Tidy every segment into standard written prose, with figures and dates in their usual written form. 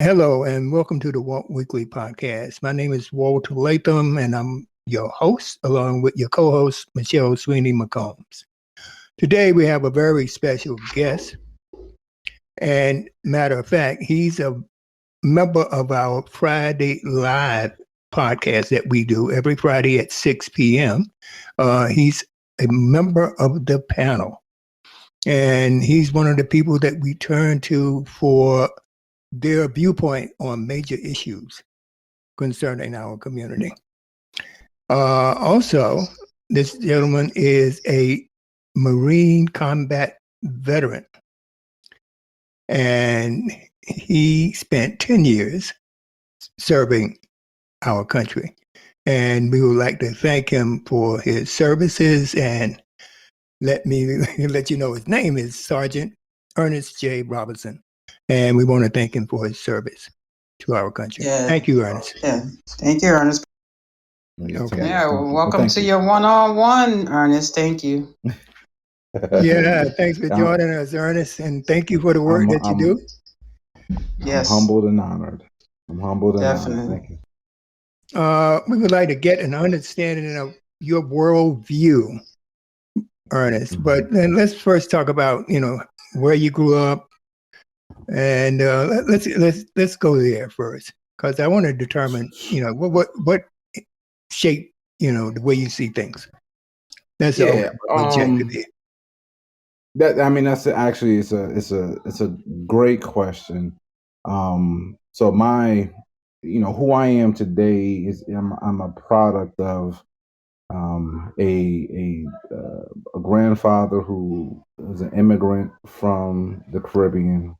Hello and welcome to the Walt Weekly Podcast. My name is Walt Latham and I'm your host along with your co-host, Michelle Sweeney McCombs. Today we have a very special guest, and matter of fact, he's a member of our Friday Live podcast that we do every Friday at 6 p.m. He's a member of the panel, and he's one of the people that we turn to for their viewpoint on major issues concerning our community. Also, this gentleman is a Marine combat veteran, and he spent 10 years serving our country. And we would like to thank him for his services, and let me let you know his name is Sergeant Ernest J. Robinson. And we want to thank him for his service to our country. Yeah. Thank you, Ernest. Yeah. Thank you, Ernest. Okay. Yeah, welcome to your one-on-one, Ernest. Thank you. Yeah, thanks for joining us, Ernest, and thank you for the work that you do. Yes. I'm humbled and honored. Definitely. Thank you. We would like to get an understanding of your worldview, Ernest. Mm-hmm. But then let's first talk about, where you grew up. And let's go there first, because I want to determine, what shape, the way you see things. That's the objective. That's actually it's a great question. So my, who I am today is I'm a product of a grandfather who was an immigrant from the Caribbean.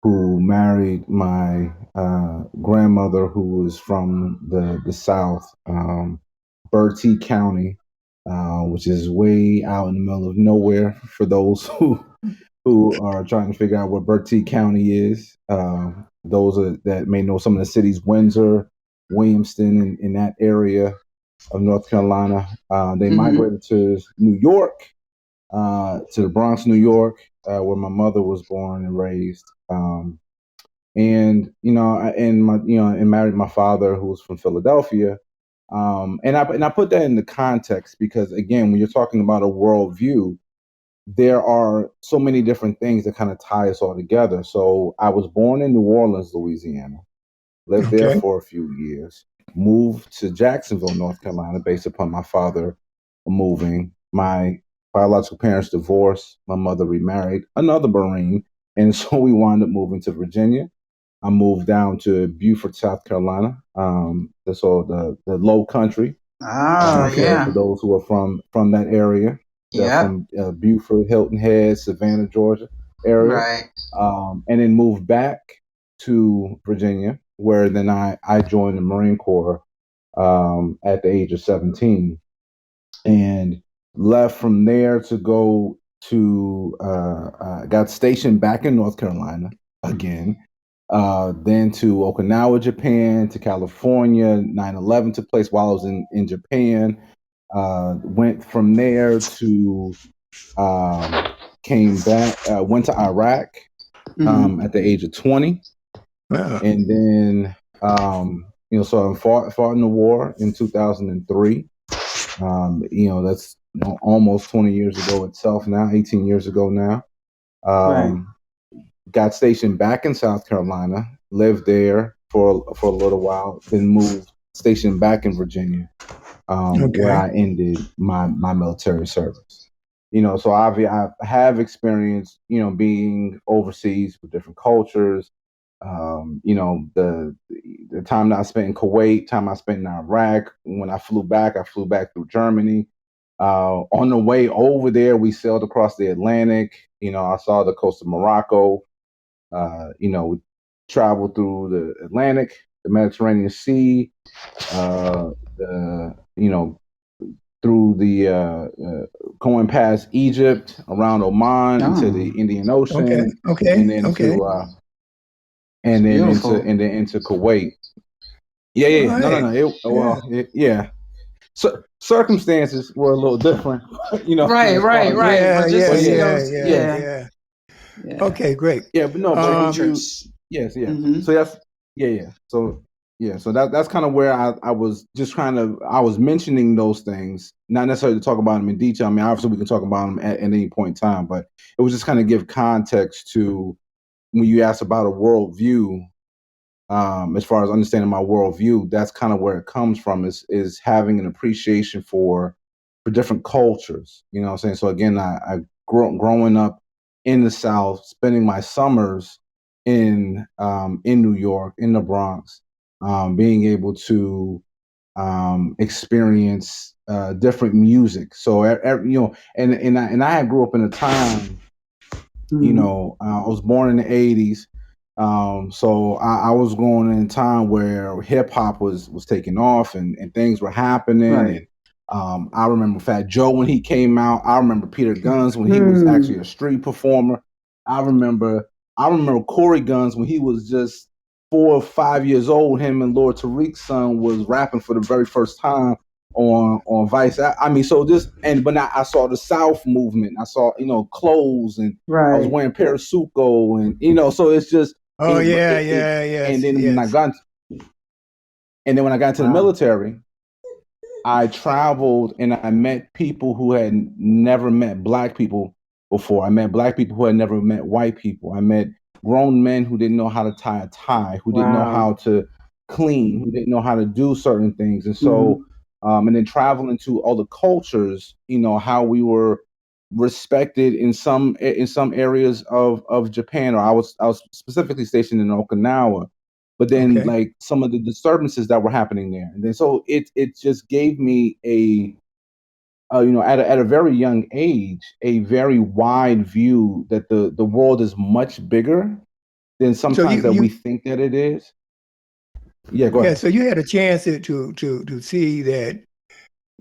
Who married my grandmother, who was from the South, Bertie County, which is way out in the middle of nowhere for those who are trying to figure out what Bertie County is. Those that may know some of the cities: Windsor, Williamston, in that area of North Carolina. They migrated to New York, to the Bronx, New York, where my mother was born and raised. And married my father, who was from Philadelphia. And I put that in the context because, again, when you're talking about a worldview, there are so many different things that kind of tie us all together. So I was born in New Orleans, Louisiana, lived there for a few years, moved to Jacksonville, North Carolina, based upon my father moving. My biological parents divorced. My mother remarried another Marine. And so we wound up moving to Virginia. I moved down to Beaufort, South Carolina. That's all the Low Country. For those who are from that area. Yeah. From Beaufort, Hilton Head, Savannah, Georgia area. Right. And then moved back to Virginia, where then I joined the Marine Corps at the age of 17. And left from there to go to got stationed back in North Carolina again, then to Okinawa, Japan, to California. 9/11 took place while I was in Japan. Went from there to came back, went to Iraq at the age of 20. Wow. And then so I fought in the war in 2003. That's almost 20 years ago itself now, 18 years ago now. Got stationed back in South Carolina, lived there for a little while, then moved, stationed back in Virginia, where I ended my military service. So I have experience, being overseas with different cultures. The time that I spent in Kuwait, time I spent in Iraq. When I flew back through Germany. On the way over there, we sailed across the Atlantic. I saw the coast of Morocco. We traveled through the Atlantic, the Mediterranean Sea, through the going past Egypt, around Oman, into the Indian Ocean, and then into Kuwait. Yeah. Right. No. So circumstances were a little different, Right. Yeah. Yeah. Okay, great. Yeah, but no, but when you, Church. yes, yeah. Mhm. So that's, yeah. So yeah, so that's kind of where I was just trying to, I was mentioning those things, not necessarily to talk about them in detail. I mean, obviously we can talk about them at any point in time, but it was just kind of give context to when you asked about a worldview. As far as understanding my worldview, that's kind of where it comes from, is having an appreciation for different cultures. You know what I'm saying? So again, I growing up in the South, spending my summers in New York, in the Bronx, being able to experience different music. So and I had grew up in a time, Mhm. I was born in the '80s, so I was going in a time where hip hop was taking off and things were happening. Right. And I remember Fat Joe when he came out. I remember Peter Guns when he was actually a street performer. I remember I remember Corey Guns when he was just 4 or 5 years old. Him and Lord Tariq's son was rapping for the very first time on Vice. I mean, so just but I saw the South movement. I saw clothes, and I was Right. wearing Parasuco, and so it's just Oh yeah, yeah, and yes, then when I yes. got when I got into the Wow. military, I traveled and I met people who had never met black people before. I met black people who had never met white people. I met grown men who didn't know how to tie a tie, who didn't know Wow. how to clean, who didn't know how to do certain things. And so, Mhm. and then traveling to other cultures, how we were respected in some areas of Japan. Or I was specifically stationed in Okinawa, but then Okay. like some of the disturbances that were happening there, and then so it just gave me at a very young age a very wide view that the world is much bigger than So sometimes you that we you think that it is. Yeah, go yeah, ahead. so you had a chance to see that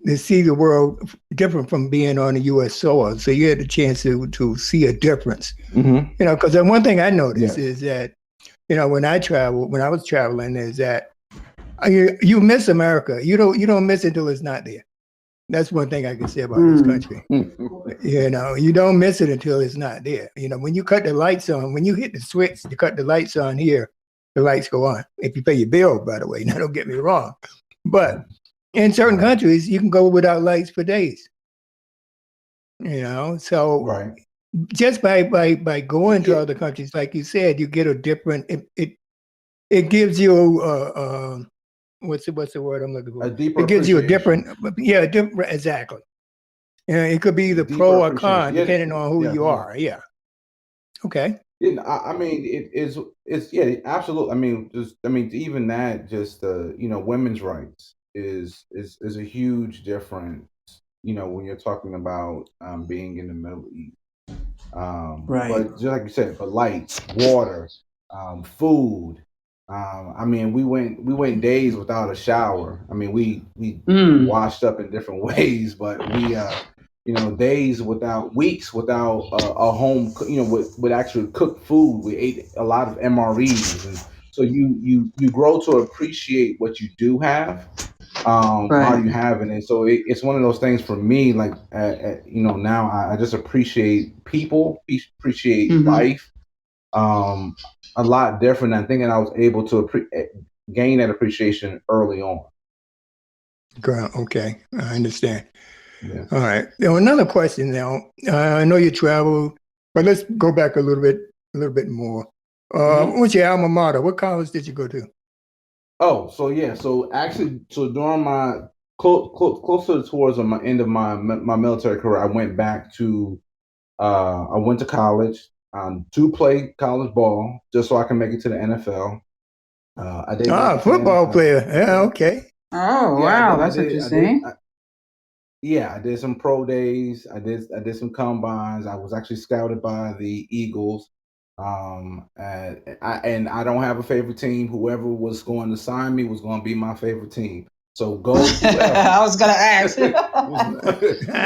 to see the world different from being on the U.S. soil. So you had a chance to see a difference. Hmm. Because the one thing I noticed Yes. is that when I was traveling, is that you miss America. You don't miss it until it's not there. That's one thing I can say about this Mm. country. You don't miss it until it's not there. When you cut the lights on, when you hit the switch to cut the lights on here, the lights go on. If you pay your bill, by the way. Now, don't get me wrong. But in certain Right. countries, you can go without lights for days. So Right. just by going to Yeah. other countries, like you said, you get a different. It gives you what's the word I'm looking A for? deeper It gives you a appreciation. different, yeah, different, exactly. It could be A the deeper pro or appreciation. con Yeah. depending on who Yeah. you Yeah. are. Yeah. Okay. Yeah, I mean, it's yeah, absolutely. I mean, even that, just women's rights is a huge difference. When you're talking about being in the Middle East. Right. But just like you said, but lights, water, food. I mean, we went days without a shower. I mean, we Mm. washed up in different ways, but we days without weeks without a home, with actual cooked food. We ate a lot of MREs, and so you grow to appreciate what you do have, while Right. you having it. So it's one of those things for me. Like now I just appreciate people, appreciate Mhm. life, um, a lot different. And thinking I was able to gain that appreciation early on. Okay. I understand. Yeah. All right. Now, another question now. I know you traveled, but let's go back a little bit more. Hmm. What's your alma mater? What college did you go to? Oh, so yeah. So actually, so during my closer towards my end of my military career, I went to college to play college ball just so I can make it to the NFL. I did make it to the Football NFL. player. Yeah. Okay. Oh, Yeah, wow. I That's did. I did. interesting. Yeah, I did some pro days. I did some combines. I was actually scouted by the Eagles. And I don't have a favorite team. Whoever was going to sign me was going to be my favorite team. So go whoever. I was gonna ask.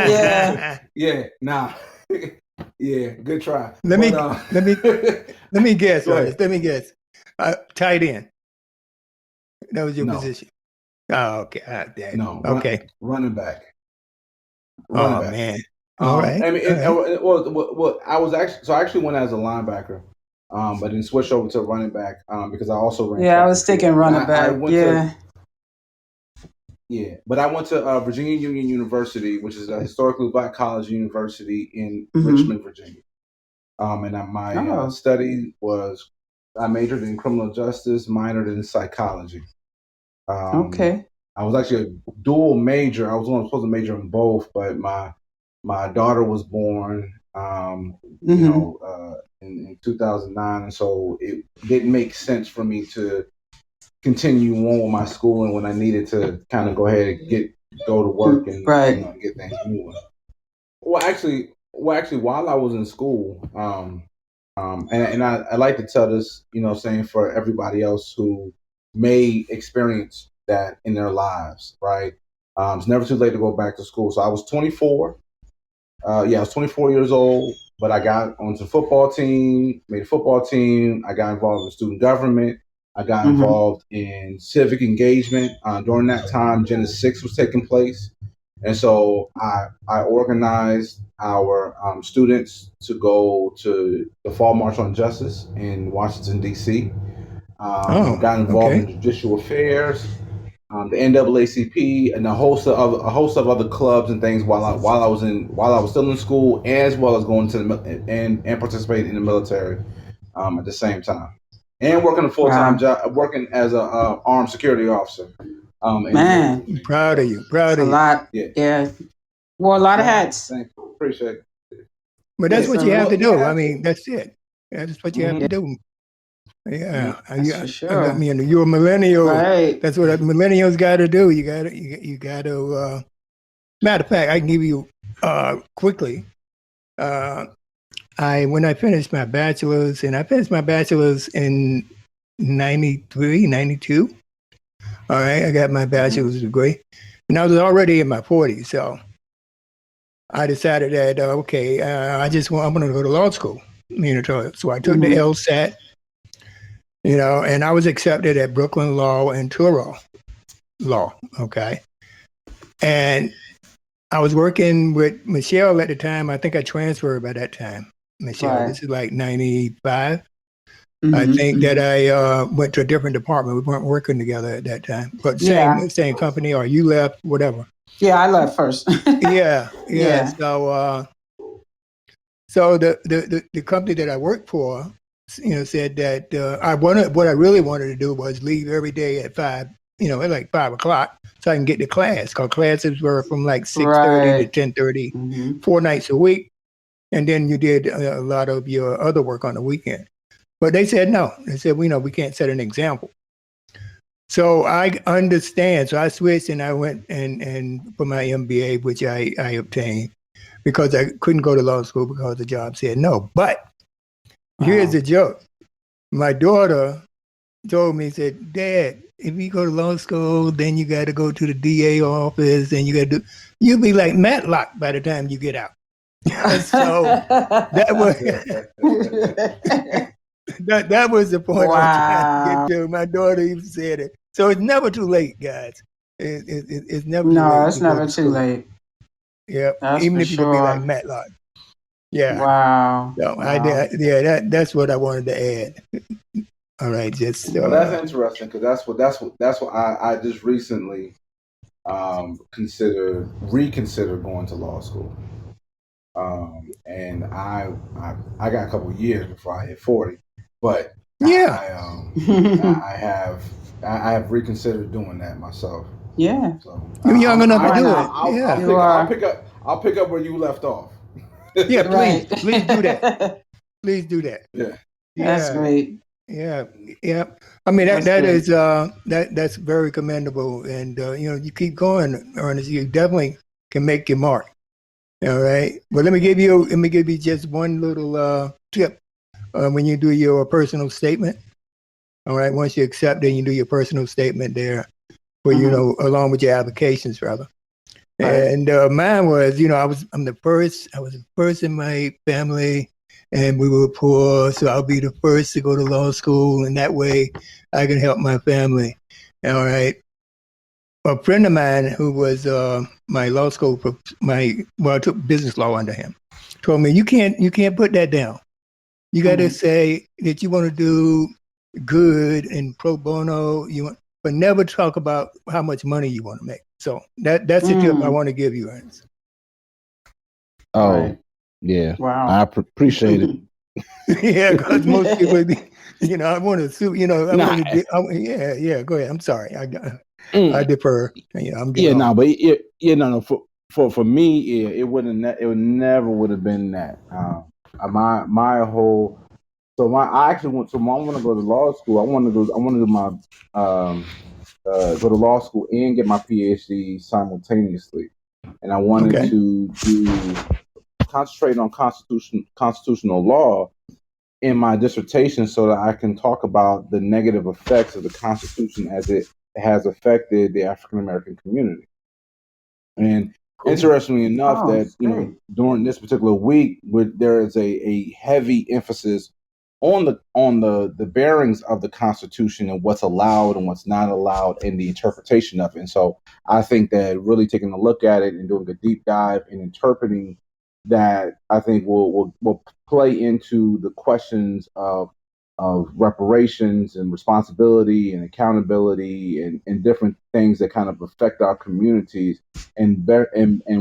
Yeah. Yeah, nah. Yeah, good try. let But me let me let me guess, go ahead. Ernest. Let me guess. Tight end. That was your No, position. Oh, okay. Ah, dang. no, Okay. running back. Running Oh back. man. All right. I mean, All right. well, I actually went as a linebacker, but then switched over to running back because I also ran Yeah, I track was and thinking field. And running I back. went to Yeah. but I went to Virginia Union University, which is a historically black college university in Mm-hmm. Richmond, Virginia. And my Oh, study was I majored in criminal justice, minored in psychology. Um, okay. I was actually a dual major. I was only supposed to major in both, but my daughter was born, Mm-hmm. in 2009, and so it didn't make sense for me to continue on with my schooling when I needed to kind of go ahead and go to work and Right. get things moving. Well, actually, while I was in school, and I like to tell this, saying for everybody else who may experience that in their lives, right? It's never too late to go back to school. So I was 24. I was 24 years old, but I got onto the football team, made a football team. I got involved in student government. I got Mm-hmm. involved in civic engagement. During that time, Genesis 6 was taking place. And so I organized our students to go to the Fall March on Justice in Washington, D.C. Oh, Got involved okay. in judicial affairs, the NAACP, and a host of other clubs and things while I was still in school, as well as going to and participating in the military at the same time, and working a full time Wow. job, working as a armed security officer in the Navy. Man, Proud of So you. Proud it's a of you. lot. yeah, Yeah. Wore a lot of no, hats. thank you, appreciate it. But that's Yeah, what So you have to well, you do. I have to. mean, that's it. That's what you have Hmm. to do. Yeah. that's for I sure. mean, you're a millennial. Right. That's what a millennials got to do. You got to, matter of fact, I can give you quickly. Uh, when I finished my bachelor's, and I finished my bachelor's in 93, 92. All right. I got my bachelor's degree. And I was already in my 40s. So I decided that, okay, I'm going to go to law school. So I took the Mm-hmm. LSAT, and I was accepted at Brooklyn Law and Truro Law. Okay. And I was working with Michelle at the time. I think I transferred by that time. Michelle, Right. this is like 95. I Mm-hmm. think that Mm-hmm. I went to a different department. We weren't working together at that time, but Yeah. same company, or you left, whatever. Yeah, I left first. Yeah, yeah. Yeah. So the company that I worked for, said that what I really wanted to do was leave every day at 5, at like 5 o'clock, so I can get to class. Because classes were from like 6:30 to Right. 10:30, Mm-hmm. 4 nights a week, and then you did a lot of your other work on the weekend. But they said no. They said we can't set an example. So I understand. So I switched and I went and for my MBA, which I obtained because I couldn't go to law school because the job said no. But here's Wow. the joke. My daughter told me, said, Dad, if you go to law school, then you got to go to the DA office and you'll be like Matlock by the time you get out. So that was that was the point I was trying to get Wow. to. My daughter even said it. So it's never too late, guys. It's never too No, late it's to go never to too school. late. Yeah, That's even for if you could be like sure. Matlock. Yeah. Wow. So I Wow. did. Yeah, that's what I wanted to add. All right, just Well, that's interesting because that's what I just recently reconsider going to law school. And I got a couple of years before I hit 40, but yeah. I have reconsidered doing that myself. Yeah. So You're young enough to Why do it. not? Yeah. You are. I'll pick up where you left off. Yeah, Right. please do that. Please do that. Yeah. That's Yeah. great. Yeah. Yeah. I mean That's that great. is that's very commendable, and you keep going, Ernest. You definitely can make your mark. All right. But let me give you just one little tip when you do your personal statement. All right. Once you accept it, you do your personal statement there, for along with your applications, rather. Right. And mine was, I'm the first. I was the first in my family, and we were poor, so I'll be the first to go to law school, and that way, I can help my family. All right. a friend of mine who was my law school, I took business law under him, told me you can't put that down. You got to say that you want to do good and pro bono. But never talk about how much money you want to make. So that's the tip I want to give you, Ernest. Oh, Right. yeah. Wow. I appreciate it. Yeah, because most people, I want to sue. I Nah, want to. Yeah. Go ahead. I'm sorry. I mm, defer. I'm getting yeah, no, off. but no. For me, yeah, it never would have been that. My whole. I actually went. So I want to go to law school. I want to do my go to law school and get my PhD simultaneously, and I wanted Okay. to concentrate on constitutional law in my dissertation so that I can talk about the negative effects of the Constitution as it has affected the African American community. And interestingly enough, that that's great. during this particular week, there is a heavy emphasis on the bearings of the Constitution and what's allowed and what's not allowed and the interpretation of it. And so I think that really taking a look at it and doing a deep dive and interpreting that, I think will play into the questions of reparations and responsibility and accountability and different things that kind of affect our communities and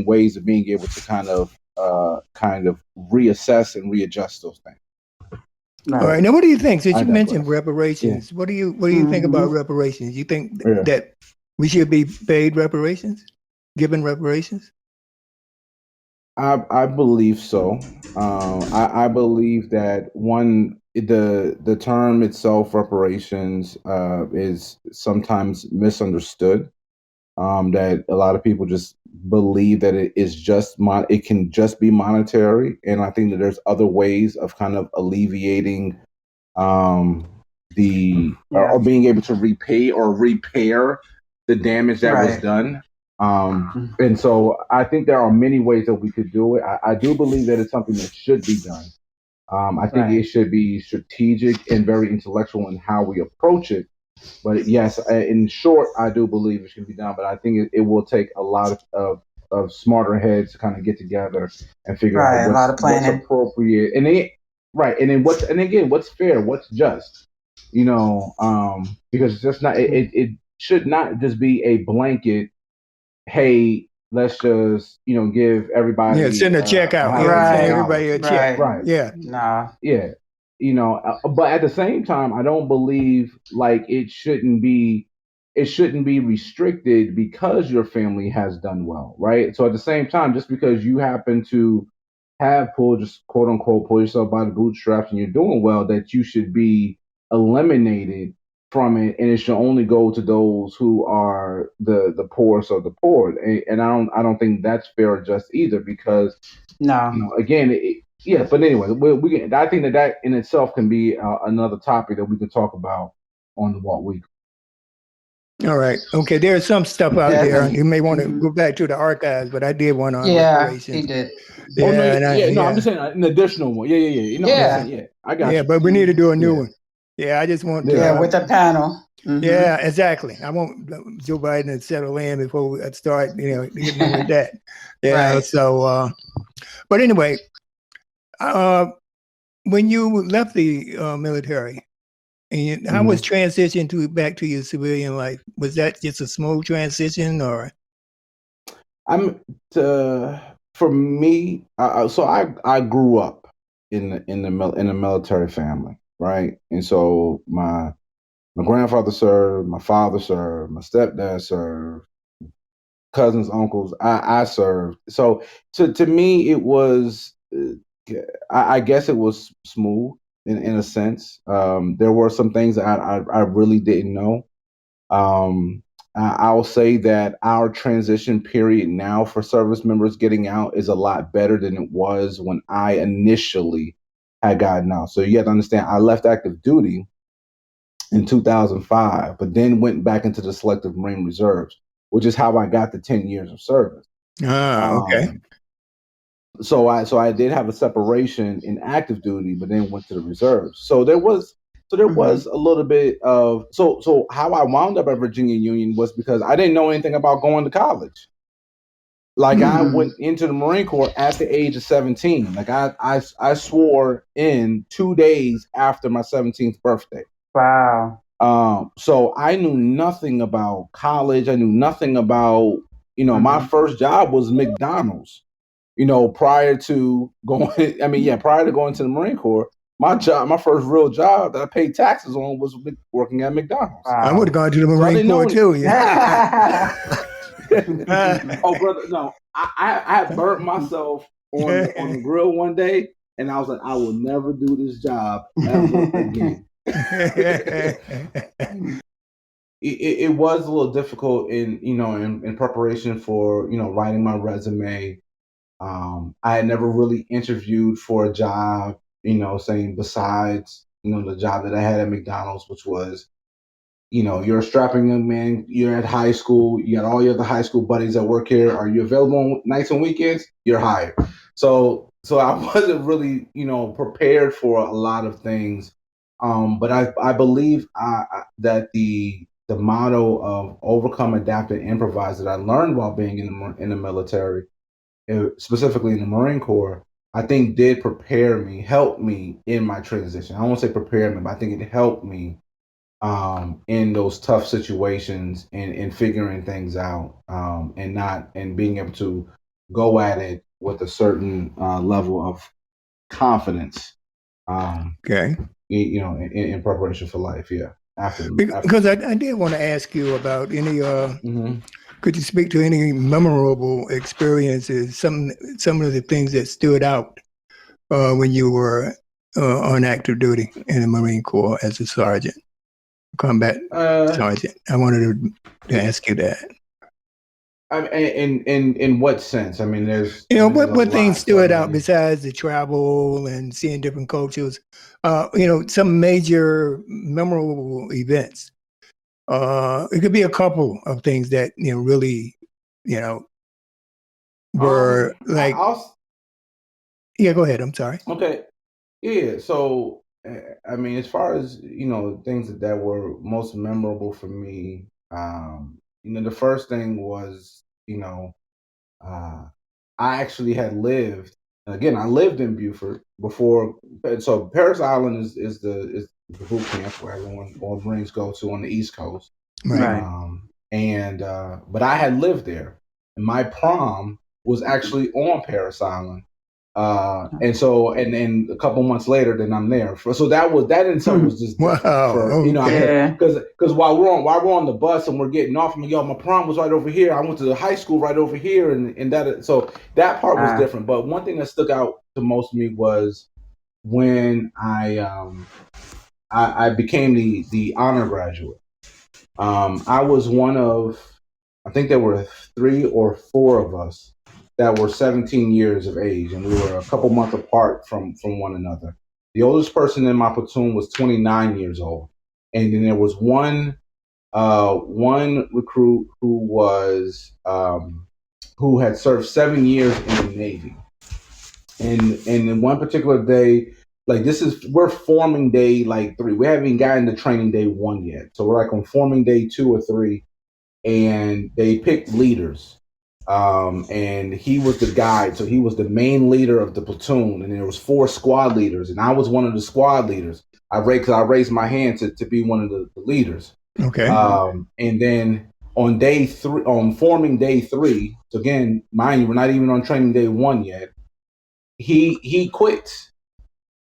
ways of being able to kind of reassess and readjust those things. All right. Now, what do you think? Since I you digress. mentioned reparations, Yeah. what do you think about reparations? You think that we should be paid reparations, given reparations? I believe so. I believe that the term itself, reparations, is sometimes misunderstood. That a lot of people just believe that it is just it can just be monetary, and I think that there's other ways of kind of alleviating or being able to repay or repair the damage that was done. And so I think there are many ways that we could do it. I do believe that it's something that should be done. I think it should be strategic and very intellectual in how we approach it. But yes, in short, I do believe it should be done. But I think it will take a lot of smarter heads to kind of get together and figure out what's appropriate. And what's fair, what's just. Because it's just not. It should not just be a blanket. Hey, let's just give everybody send a check out. Send everybody a check. Right. Yeah. Nah. Yeah. But at the same time, I don't believe like it shouldn't be restricted because your family has done well, right? So at the same time, just because you happen to have just quote unquote pull yourself by the bootstraps and you're doing well, that you should be eliminated from it, and it should only go to those who are the poorest of the poor. And I don't think that's fair or just either, because again, but anyway, I think that in itself can be another topic that we can talk about on the Walt Week. All right. Okay. There's some stuff out there. You may want to go back to the archives, but I did one on reparations. He did. I'm just saying an additional one. Yeah. I got you. Yeah, but we need to do a new one. Yeah, I just want to. With a panel. Yeah, exactly. I want Joe Biden to settle in before we start, getting with that. Yeah. Right. So, but anyway, when you left the military, and how was transition back to your civilian life? Was that just a smooth transition, or? For me, so I grew up in a military family, right? And so my grandfather served, my father served, my stepdad served, cousins, uncles, I served. So to me, it was, I guess it was smooth in a sense. There were some things that I really didn't know. I'll say that our transition period now for service members getting out is a lot better than it was when I initially had gotten out. So you have to understand, I left active duty in 2005, but then went back into the Selective Marine Reserves, which is how I got the 10 years of service. Okay. So I did have a separation in active duty, but then went to the reserves. So there was So there was a little bit of so how I wound up at Virginia Union was because I didn't know anything about going to college. Like I went into the Marine Corps at the age of 17. Like I swore in 2 days after my 17th birthday. Wow. So I knew nothing about college. I knew nothing about, my first job was McDonald's. Prior to prior to going to the Marine Corps, my first real job that I paid taxes on was working at McDonald's. Wow. I would have gone to the Marine Corps too. Yeah. Oh, brother, no, I burnt myself on the grill one day, and I was like, I will never do this job ever again. It was a little difficult in preparation for writing my resume. I had never really interviewed for a job, saying besides the job that I had at McDonald's, which was you're a strapping young man, you're at high school, you got all your other high school buddies that work here. Are you available on nights and weekends? You're hired. So I wasn't really prepared for a lot of things. But I believe that the motto of overcome, adapt, and improvise that I learned while being in the military, specifically in the Marine Corps, I think did help me in my transition. I won't say prepare me, but I think it helped me in those tough situations and figuring things out, and being able to go at it with a certain level of confidence. Okay. In preparation for life. Yeah. Because I did want to ask you about any. Mm-hmm. Could you speak to any memorable experiences? Some of the things that stood out when you were on active duty in the Marine Corps as a sergeant, combat sergeant. I wanted to ask you that. In what sense? I mean, there's what things stood out besides the travel and seeing different cultures. Some major memorable events. It could be a couple of things that really, were like. Yeah, go ahead. I'm sorry. Okay. Yeah. So, I mean, as far as things that were most memorable for me, the first thing was, I actually had lived. Again, I lived in Beaufort before. So Paris Island is the boot camp where all Marines go to on the East Coast. Right. But I had lived there, and my prom was actually on Paris Island. And then a couple months later, then I'm there. So that in itself was just wow. Because while we're on the bus and we're getting off, I'm like, yo, my prom was right over here. I went to the high school right over here, and that part was different. But one thing that stuck out to most of me was when I became the honor graduate. I was one of, I think there were 3 or 4 of us that were 17 years of age, and we were a couple months apart from one another. The oldest person in my platoon was 29 years old, and then there was one recruit who had served 7 years in the Navy, and in one particular day, like we're forming day like 3. We haven't even gotten to training day 1 yet, so we're like on forming day 2 or 3, and they picked leaders. And he was the guide, so he was the main leader of the platoon, and there was 4 squad leaders, and I was one of the squad leaders. I raised my hand to be one of the leaders. Okay. And then on day 3, on forming day 3, so again, mind you, we're not even on training day 1 yet. He quits.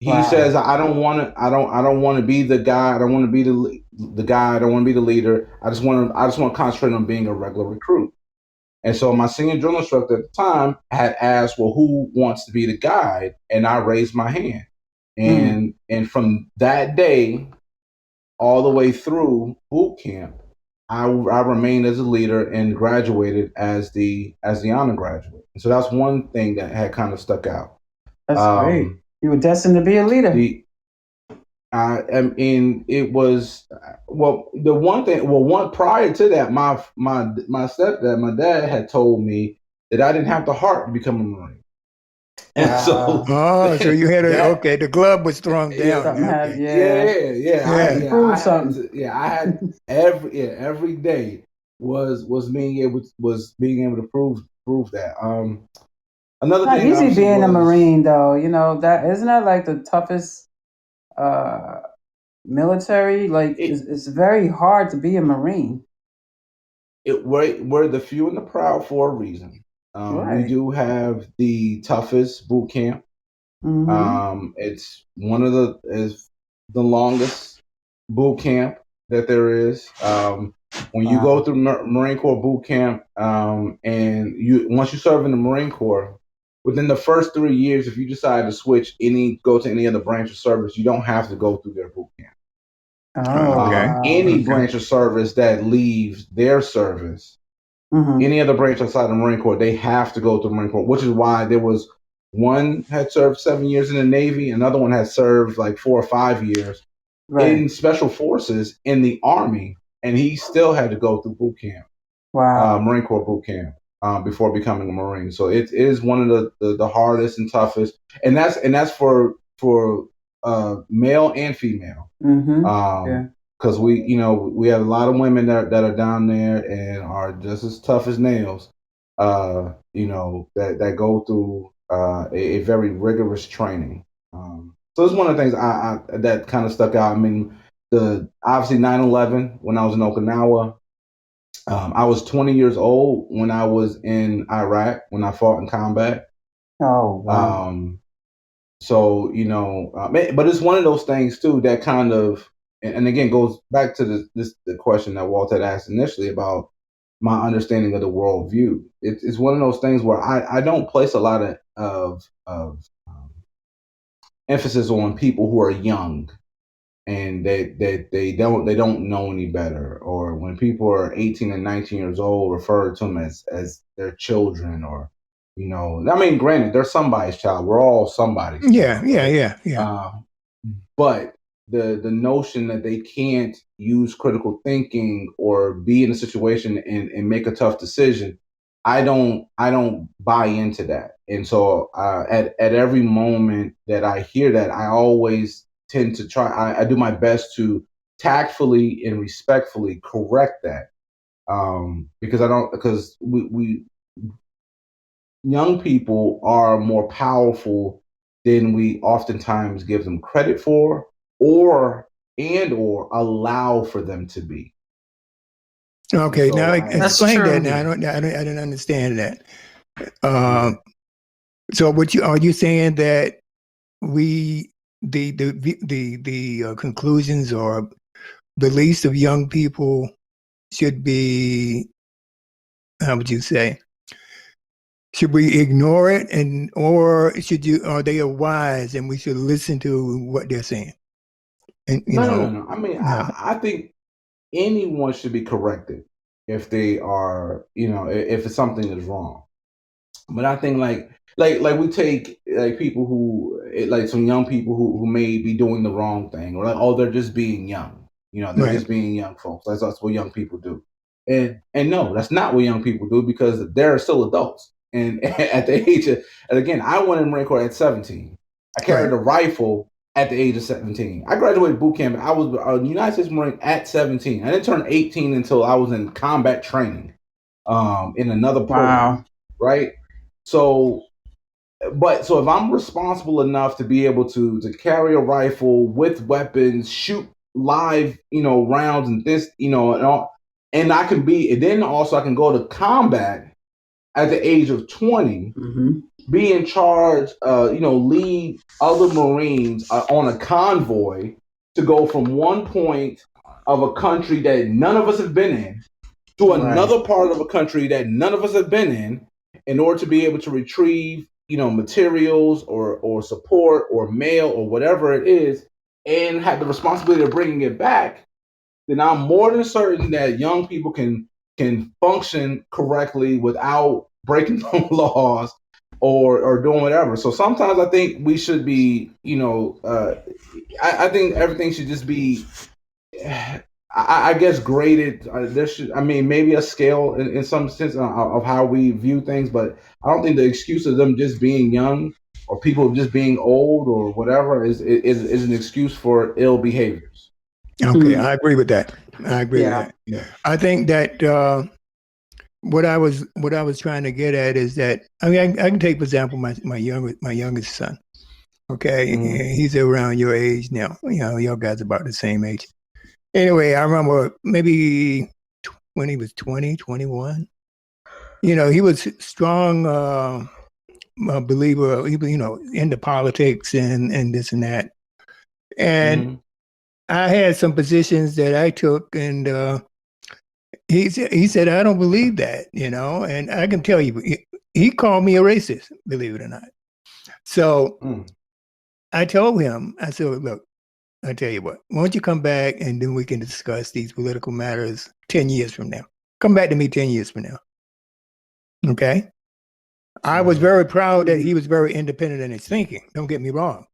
He says, I don't want to be the guy. I don't want to be the guy. I don't want to be the leader. I just want to concentrate on being a regular recruit. And so my senior drill instructor at the time had asked, well, who wants to be the guide? And I raised my hand. And from that day all the way through boot camp, I remained as a leader and graduated as the honor graduate. And so that's one thing that had kind of stuck out. That's great. You were destined to be a leader. It was one prior to that, my stepdad, my dad had told me that I didn't have the heart to become a Marine. And Wow. So you had that, okay. The glove was thrown yeah, down. Something had, Okay. had to prove I had something. to, I had every day was being able to prove that. Another Not thing easy obviously being a was Marine, though. You know that isn't that like the toughest uh, military? Like it it's very hard to be a Marine. we're the few and the proud for a reason. We Right. do have the toughest boot camp. Mm-hmm. It's one of the longest boot camp that there is. When you go Wow. through Marine Corps boot camp, and you once you serve in the Marine Corps, within the first 3 years, if you decide to go to any other branch of service, you don't have to go through their boot camp. Oh, Okay. wow. Any Okay. branch of service that leaves their service, Mm-hmm. any other branch outside the Marine Corps, they have to go through the Marine Corps, which is why there was one had served 7 years in the Navy, another one had served like 4 or 5 years Right. in Special Forces in the Army, and he still had to go through boot camp, Wow. Marine Corps boot camp, before becoming a Marine. So it is one of the hardest and toughest, and that's for male and female. Mm-hmm. Yeah. Because we have a lot of women that are down there and are just as tough as nails. That go through a very rigorous training. So it's one of the things I that kind of stuck out. I mean, the obviously 9/11 when I was in Okinawa. I was 20 years old when I was in Iraq when I fought in combat. Oh, wow. Um, so but it's one of those things too that kind of, and again goes back to the question that Walt had asked initially about my understanding of the worldview. It's one of those things where I don't place a lot of emphasis on people who are young and they don't know any better, or when people are 18 and 19 years old, refer to them as their children, or I mean, granted, they're somebody's child. We're all somebody's Yeah. child, Yeah. right? Yeah. Yeah. Uh, but the notion that they can't use critical thinking or be in a situation and make a tough decision, I don't buy into that. And so at every moment that I hear that, I always tend to try. I do my best to tactfully and respectfully correct that, because we young people are more powerful than we oftentimes give them credit for, or allow for them to be. And Okay. Now so That's explain that. true. Now I didn't understand that. So what you are you saying that we the conclusions or beliefs of young people should be, how would you say, should we ignore it, and or are they wise and we should listen to what they're saying? And no. I mean, no. I think anyone should be corrected if they are, if something is wrong. But I think like we take like people like some young people who may be doing the wrong thing, or like, oh, they're just being young. They're Right. just being young folks. That's what young people do. And no, that's not what young people do, because they're still adults. And at the age of, and again, I went in the Marine Corps at 17. I carried Right. a rifle at the age of 17. I graduated boot camp. I was a United States Marine at 17. I didn't turn 18 until I was in combat training, in another program, Wow. right? So, so if I'm responsible enough to be able to carry a rifle with weapons, shoot live, rounds, and this, and all, and I can be, and then also I can go to combat at the age of 20, Mm-hmm. be in charge, lead other Marines on a convoy to go from one point of a country that none of us have been in to Right. another part of a country that none of us have been in order to be able to retrieve, materials or support or mail or whatever it is, and have the responsibility of bringing it back, then I'm more than certain that young people can function correctly without breaking the laws or doing whatever. So sometimes I think we should be, I think everything should just be, I guess, graded. There should, I mean, maybe a scale in some sense of how we view things, but I don't think the excuse of them just being young or people just being old or whatever is an excuse for ill behaviors. Okay, I agree with that. I agree with Yeah. that. Yeah. I think that what I was trying to get at is that I mean I can take for example my youngest son. Okay, he's around your age now. You know, y'all guys about the same age. Anyway, I remember maybe when he was 20, 21. You know, he was strong believer. He was, you know, into politics and this and that. And I had some positions that I took, and he said, I don't believe that, you know, and I can tell you, he called me a racist, believe it or not. So I told him, I said, look, I tell you what, why don't you come back and then we can discuss these political matters 10 years from now. Come back to me 10 years from now. Okay. I was very proud that he was very independent in his thinking. Don't get me wrong.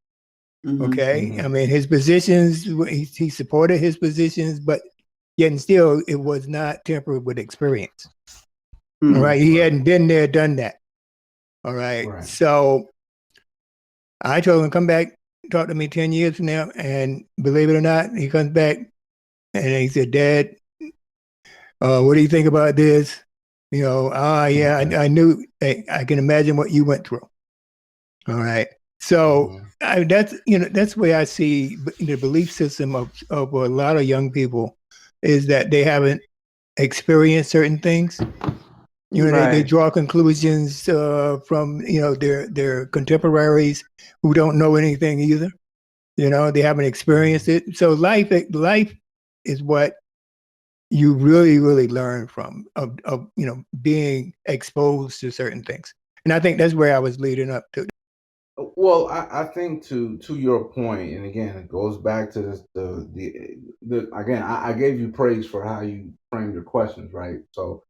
Okay. I mean, his positions, he supported his positions, but yet and still, it was not tempered with experience. All right. He hadn't been there, done that. All right. So I told him, come back, talk to me 10 years from now. And believe it or not, he comes back and he said, Dad, what do you think about this? You know, yeah, I knew, I can imagine what you went through. All right. So that's the way I see the belief system of a lot of young people is that they haven't experienced certain things. You know, they draw conclusions from, you know, their contemporaries who don't know anything either. You know, they haven't experienced it. So life is what you really, really learn from of you know, being exposed to certain things. And I think that's where I was leading up to. Well, I think to your point, and again, it goes back to this, the again, I gave you praise for how you framed your questions, right? So,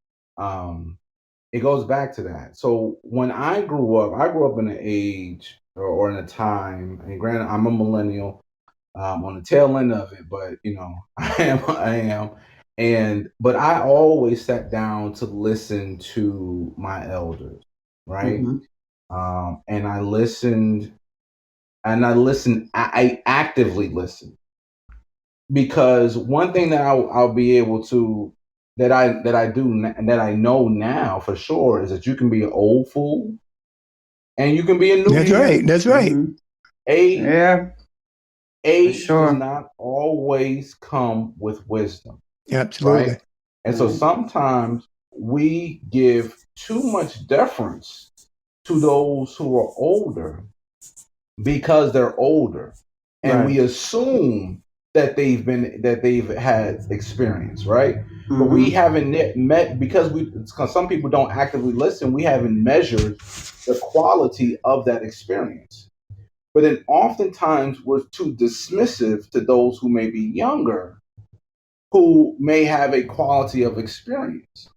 it goes back to that. So when I grew up in an age or in a time, and granted, I'm a millennial, on the tail end of it, but you know, I am, but I always sat down to listen to my elders, right? And I listened, I actively listened, because one thing that I'll be able to that I know now for sure is that you can be an old fool and you can be a new That's right. That's right. Yeah. Age does not always come with wisdom. Absolutely. Right? And so sometimes we give too much deference to those who are older because they're older, and we assume that they've had experience, right? But we haven't met, because some people don't actively listen. We haven't measured the quality of that experience. But then oftentimes we're too dismissive to those who may be younger, who may have a quality of experience.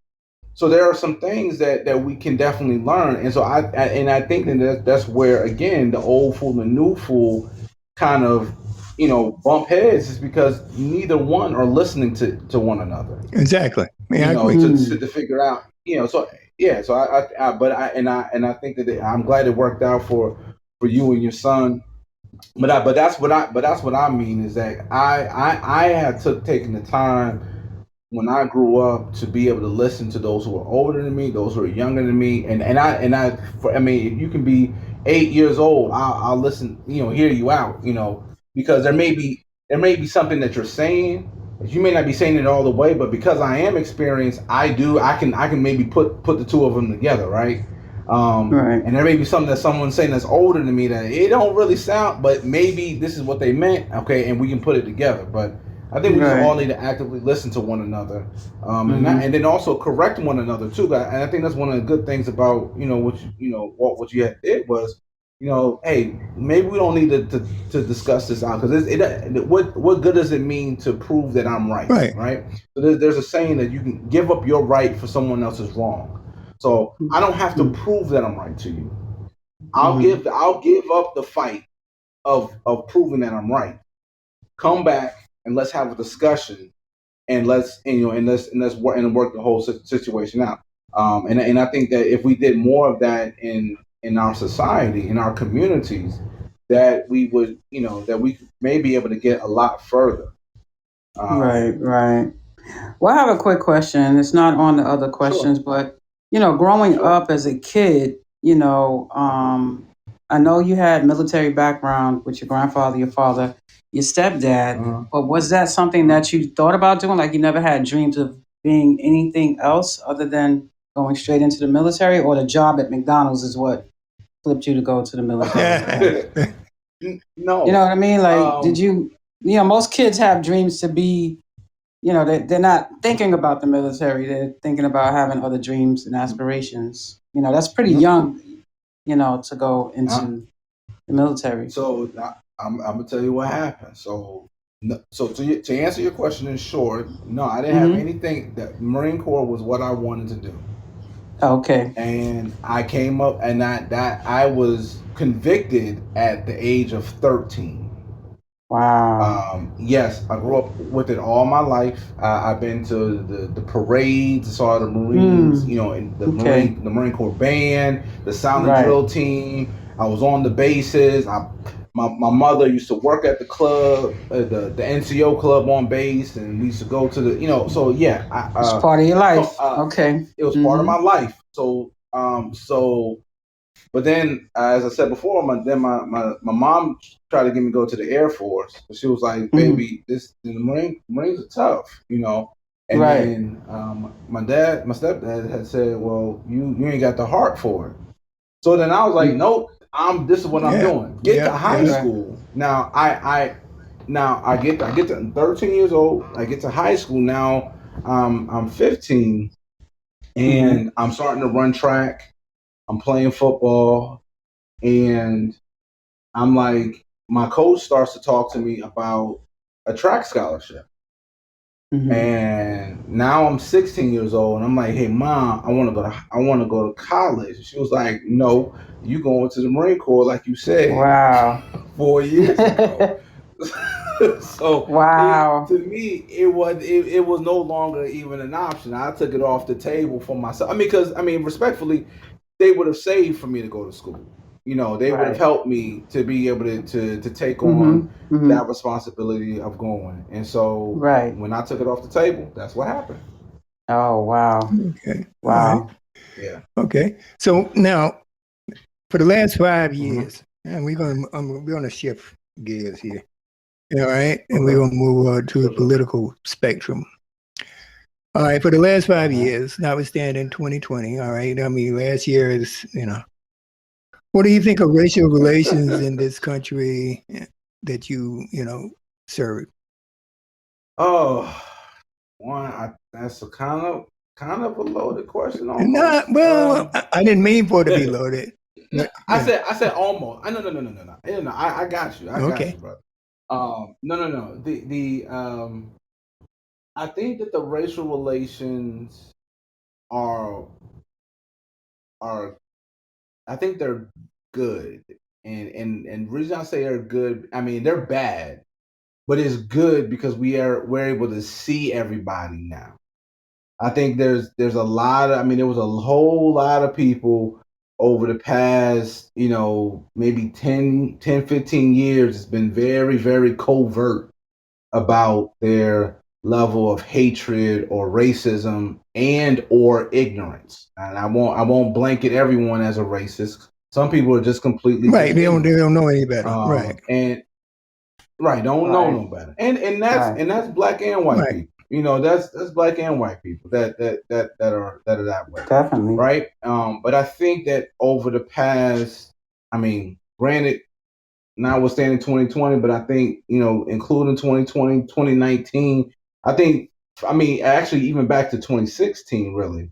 So there are some things that we can definitely learn, and so I think that's where, again, the old fool and the new fool kind of, you know, bump heads, is because neither one are listening to one another. Exactly. Yeah, You know, I agree. to figure out, you know, so yeah, so I think that I'm glad it worked out for you and your son. But that's what I mean, is that I had taken the time when I grew up to be able to listen to those who are older than me, those who are younger than me, I mean, if you can be 8 years old, I'll listen, you know, hear you out, you know, because there may be something that you're saying. You may not be saying it all the way, but because I am experienced, I can maybe put the two of them together, right? And there may be something that someone's saying that's older than me that it don't really sound, but maybe this is what they meant, okay, and we can put it together. But I think we just all need to actively listen to one another, and then also correct one another too. And I think that's one of the good things about, you know, what you did was, you know, hey, maybe we don't need to discuss this out, because what good does it mean to prove that I'm right? Right. So there's a saying that you can give up your right for someone else's wrong. So I don't have to prove that I'm right to you. I'll give up the fight of proving that I'm right. Come back and let's have a discussion, and let's work the whole situation out. And I think that if we did more of that in in our society, in our communities, that we would, that we may be able to get a lot further. Right, right. Well, I have a quick question. It's not on the other Sure, questions, but growing sure. up as a kid, I know you had military background with your grandfather, your father, your stepdad, Uh-huh. but was that something Uh-huh. that you thought about doing? Like you never had dreams of being anything else other than going straight into the military, or the job at McDonald's is what flipped you to go to the military? You know No. what I mean? Like, did Um, you, most kids have dreams to be, they're not thinking about the military. They're thinking about having other dreams and aspirations. That's pretty mm, young, to go uh, into the military. so I'm gonna tell you what happened. So, no, so to answer your question in short, no, I didn't have Mm-hmm. anything. That Marine Corps was what I wanted to do, Okay. and I came up, and that I was convicted at the age of 13. Wow. Yes, I grew up with it all my life. I've been to the parades, saw the Marines, Hmm. and Okay. The Marine Corps band, the silent Right. drill team. I was on the bases. My mother used to work at the club, the NCO club on base, and we used to go to the, so yeah, It's part of your so life. Okay. it was part of Mm-hmm. my life. So but then, as I said before, my mom tried to get me to go to the Air Force. She was like, Mm-hmm. "Baby, the Marines are tough." And Right. then my stepdad had said, "Well, you ain't got the heart for it." So then I was like, Mm. "Nope, this is what I'm Yeah, doing." Get to yeah, high yeah. Right. school now. I get to 13 years old. I get to high school now. I'm 15, Mm-hmm. and I'm starting to run track. I'm playing football, and I'm like, my coach starts to talk to me about a track scholarship. Mm-hmm. And now I'm 16 years old, and I'm like, "Hey, mom, I want to go to college." And she was like, "No, you going to the Marine Corps, like you said Wow. 4 years ago." So Wow. to me, it was no longer even an option. I took it off the table for myself. I mean, because respectfully, they would have saved for me to go to school. They would have Right. helped me to be able to take on Mm-hmm. Mm-hmm. that responsibility of going. And so Right. when I took it off the table, that's what happened. Oh, wow. Okay, all right, Wow. Yeah. okay. So now, for the last five Hmm. years, and we're gonna shift gears here. All right, and we're Okay. gonna move on to the Sure, sure. political spectrum. All right, for the last five Uh-huh. years, notwithstanding 2020, all right, I mean, last year is, what do you think of racial relations in this country that serve? Oh, that's a kind of a loaded question Not, almost. well, I didn't mean for it to be loaded, No, but, I said almost. No, no, no, no, no, no. No, I got you. I got okay, you, brother. No, no, no. I think that the racial relations are are I think they're good, and the reason I say they're good, I mean they're bad, but it's good because we're able to see everybody now. I think there's a lot of, I mean, there was a whole lot of people over the past, maybe 15 years. It's been very, very covert about their level of hatred or racism and or ignorance. And I won't blanket everyone as a racist. Some people are just completely right? just They ignorant. don't know any better, right? And right, don't know Right. no better. And Right. that's black and white Right. people. That's black and white people that are that way. Definitely. Right? But I think that over the past, I mean, granted, notwithstanding 2020, but I think, including 2020, 2019, I think, I mean, actually, even back to 2016, really,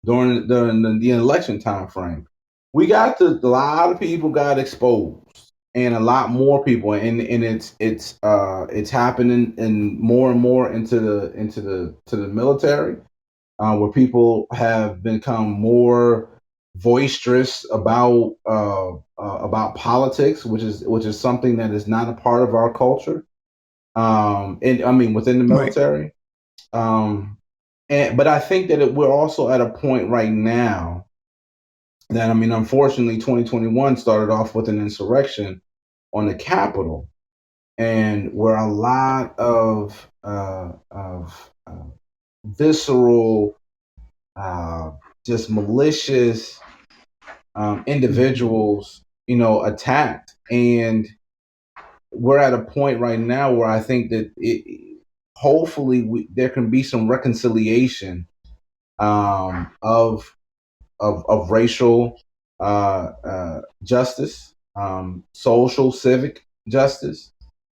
during the election time frame, a lot of people got exposed, and a lot more people, and it's happening and more into the military, where people have become more boisterous about politics, which is something that is not a part of our culture. And I mean within the Right. military. But I think that we're also at a point right now that, I mean, unfortunately, 2021 started off with an insurrection on the Capitol, and where a lot of visceral, just malicious individuals, attacked. And we're at a point right now where I think that hopefully there can be some reconciliation of racial justice, social civic justice,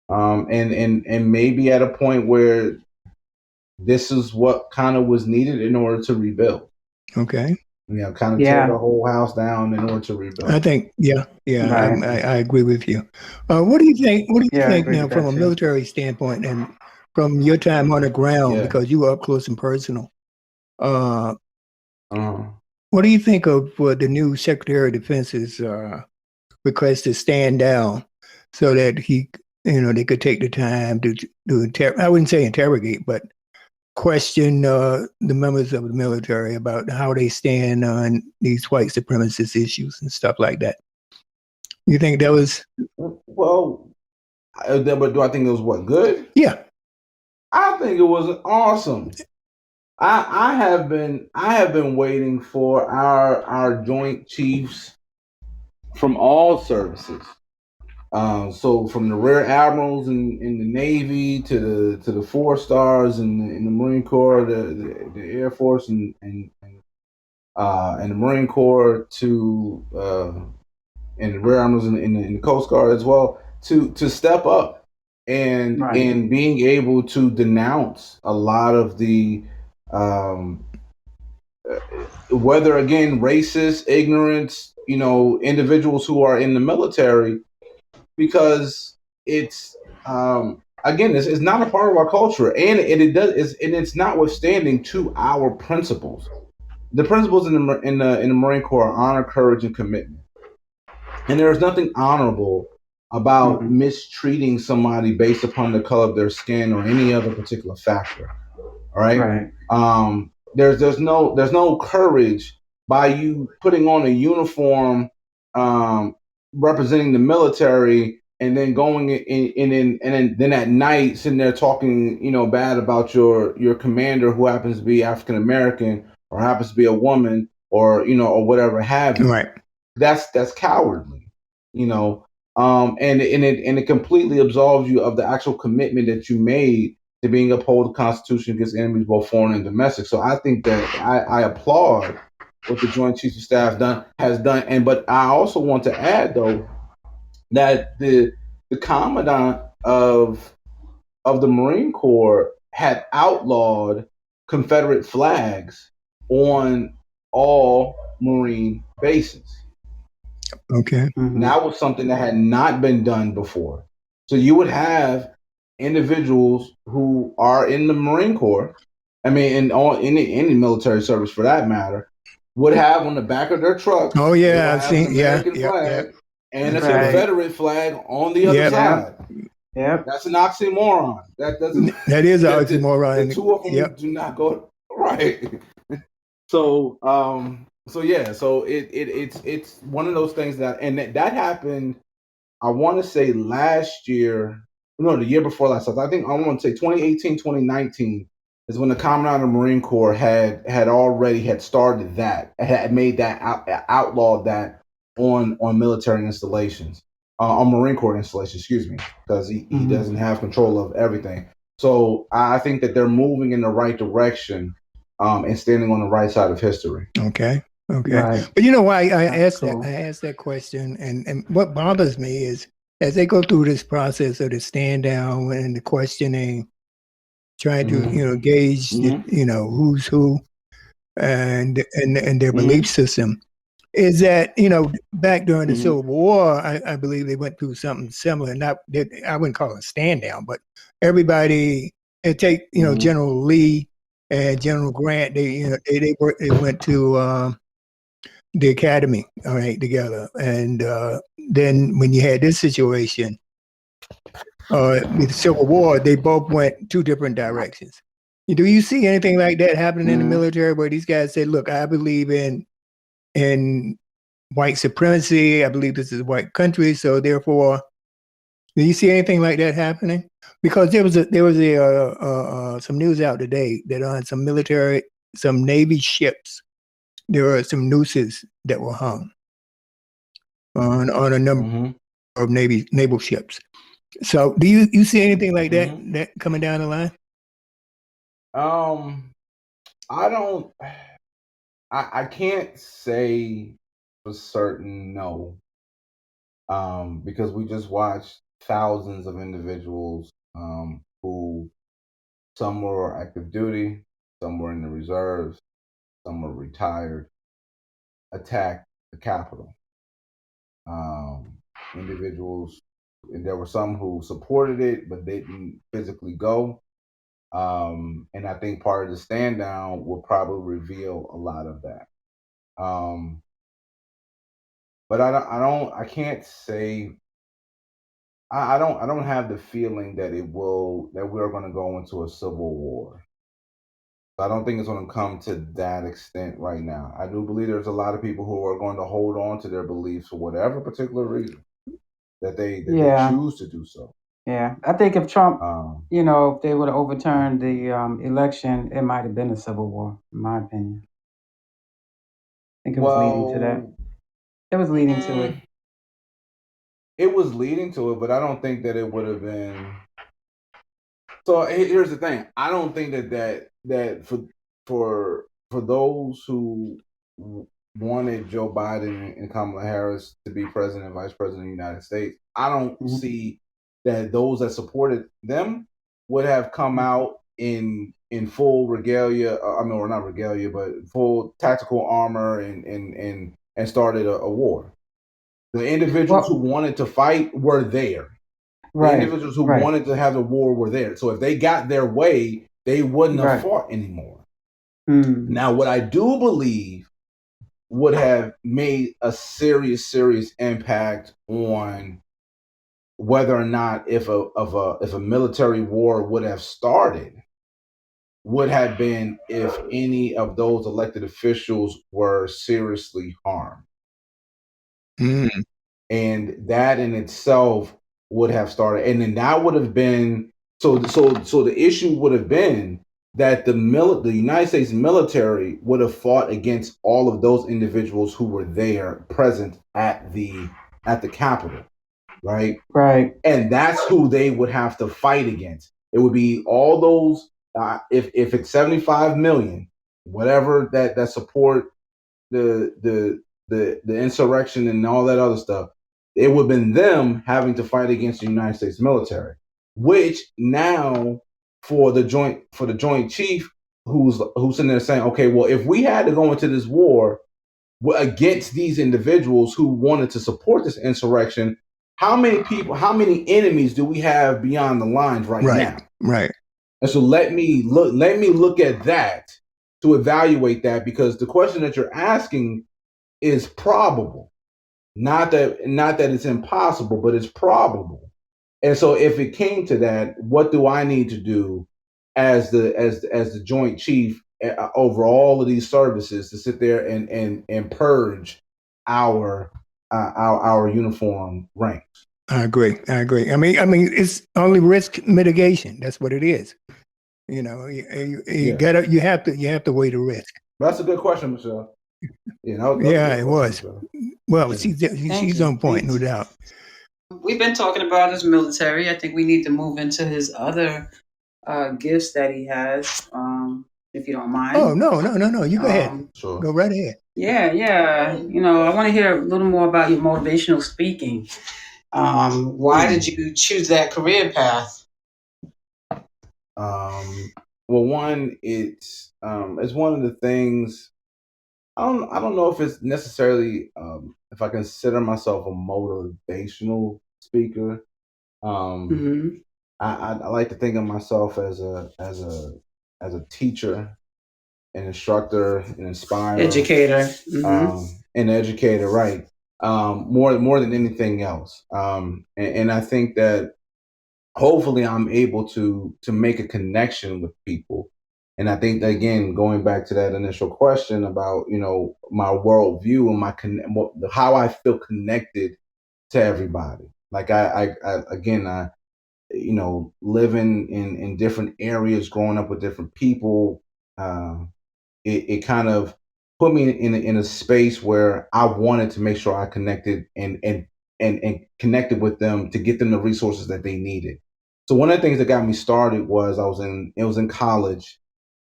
and maybe at a point where this is what kind of was needed in order to rebuild. Okay. Kind of tear the whole house down in order to rebuild. I think, Right. I agree with you. What do you think? What do you I think agree now with from that a too. military standpoint and from your time on the ground, Yeah. because you were up close and personal? Uh-huh. What do you think of the new Secretary of Defense's request to stand down so that they could take the time to I wouldn't say interrogate, but question the members of the military about how they stand on these white supremacist issues and stuff like that. You think that was? Well, but do I think it was what, good? Yeah. I think it was awesome. I have been waiting for our Joint Chiefs from all services. So from the Rear Admirals in the Navy to the 4-stars in the Marine Corps, the Air Force and the Marine Corps to and the Rear Admirals in the Coast Guard as well, to step up and being able to denounce a lot of the whether again racist, ignorance, individuals who are in the military, because it's again, it's not a part of our culture, and it's notwithstanding to our principles. The principles in the Marine Corps are honor, courage, and commitment. And there is nothing honorable about mistreating somebody based upon the color of their skin or any other particular factor. All right. There's no courage by you putting on a uniform, representing the military, and then going and then at night sitting there talking, bad about your commander who happens to be African American or happens to be a woman or or whatever have you. Right. That's cowardly, and it completely absolves you of the actual commitment that you made to being uphold the Constitution against enemies both foreign and domestic. So I think that I applaud what the Joint Chiefs of Staff has done, but I also want to add though that the Commandant of the Marine Corps had outlawed Confederate flags on all Marine bases. Okay. And that was something that had not been done before. So you would have individuals who are in the Marine Corps, I mean, in any military service for that matter, would have on the back of their trucks. Oh yeah, I've seen seen. American flag and a Confederate flag on the other side. Yep. That's an oxymoron. That is an oxymoron. The two of them do not go right. So it's one of those things that happened. I want to say last year, no, the year before last. I think I want to say 2018, 2019 is when the Commandant of the Marine Corps had started that, had made that outlawed that on military installations, on Marine Corps installations, excuse me, because he doesn't have control of everything. So I think that they're moving in the right direction and standing on the right side of history. Okay. Right. But you know why I asked that question, and what bothers me is as they go through this process of the stand down and the questioning, trying to gauge who's who and their belief system, is that back during the Civil War, I believe they went through something similar. I wouldn't call it a stand down, but everybody and take General Lee and General Grant. They went to the academy, all right, together. And then when you had this situation, with the Civil War, they both went two different directions. Do you see anything like that happening in the military where these guys said, look, I believe in white supremacy. I believe this is a white country, so therefore, do you see anything like that happening? Because there was some news out today that on some Navy ships, there were some nooses that were hung on a number Mhm. of naval ships. So, do you see anything like Mhm. that coming down the line? I don't. I can't say for certain no, because we just watched thousands of individuals who some were active duty, some were in the reserves, some were retired, attack the Capitol. Individuals, and there were some who supported it but didn't physically go. And I think part of the stand down will probably reveal a lot of that. But I can't say, I don't have the feeling that we're going to go into a civil war. I don't think it's going to come to that extent right now. I do believe there's a lot of people who are going to hold on to their beliefs for whatever particular reason that they choose to do so. Yeah, I think if Trump, Um, if they would have overturned the election, it might have been a civil war, in my opinion. I think it was leading to that. well, It was leading to it. it was leading to it, but I don't think that it would have been. So here's the thing: I don't think that for those who wanted Joe Biden and Kamala Harris to be president and vice president of the United States, I don't see that those that supported them would have come out in full regalia. Or not regalia, but full tactical armor and started a war. The individuals who wanted to fight were there. The individuals who wanted to have the war were there. So if they got their way, they wouldn't have fought anymore. Now, what I do believe would have made a serious impact on whether or not if a military war would have started would have been if any of those elected officials were seriously harmed. And that in itself would have started, and then that would have been so the issue would have been that the United States military would have fought against all of those individuals who were there present at the Capitol, right? And that's who they would have to fight against. It would be all those if it's 75 million, whatever that support the insurrection and all that other stuff, it would have been them having to fight against the United States military, which now for the joint chief who's sitting there saying, okay, well, if we had to go into this war against these individuals who wanted to support this insurrection, how many enemies do we have beyond the lines right now? Right. And so let me look at that to evaluate that, because the question that you're asking is probable. Not that it's impossible, but it's probable. And so if it came to that, what do I need to do as the joint chief over all of these services to sit there and purge our uniform ranks? I agree. I mean, it's only risk mitigation. That's what it is. You have to weigh the risk. That's a good question, Michelle. It was. Well, she's on point, no doubt. We've been talking about his military. I think we need to move into his other gifts that he has, if you don't mind. Oh, no. You go ahead. Sure. Go right ahead. Yeah. I want to hear a little more about your motivational speaking. Why did you choose that career path? Well, one, it's one of the things. I don't know if it's necessarily if I consider myself a motivational speaker. I like to think of myself as a teacher, an instructor, an inspirer, educator, an educator, right? More than anything else. And I think that hopefully I'm able to make a connection with people And I think that, again, going back to that initial question about, my worldview and how I feel connected to everybody. Like I living in different areas, growing up with different people, it kind of put me in a space where I wanted to make sure I connected and connected with them to get them the resources that they needed. So one of the things that got me started was it was in college,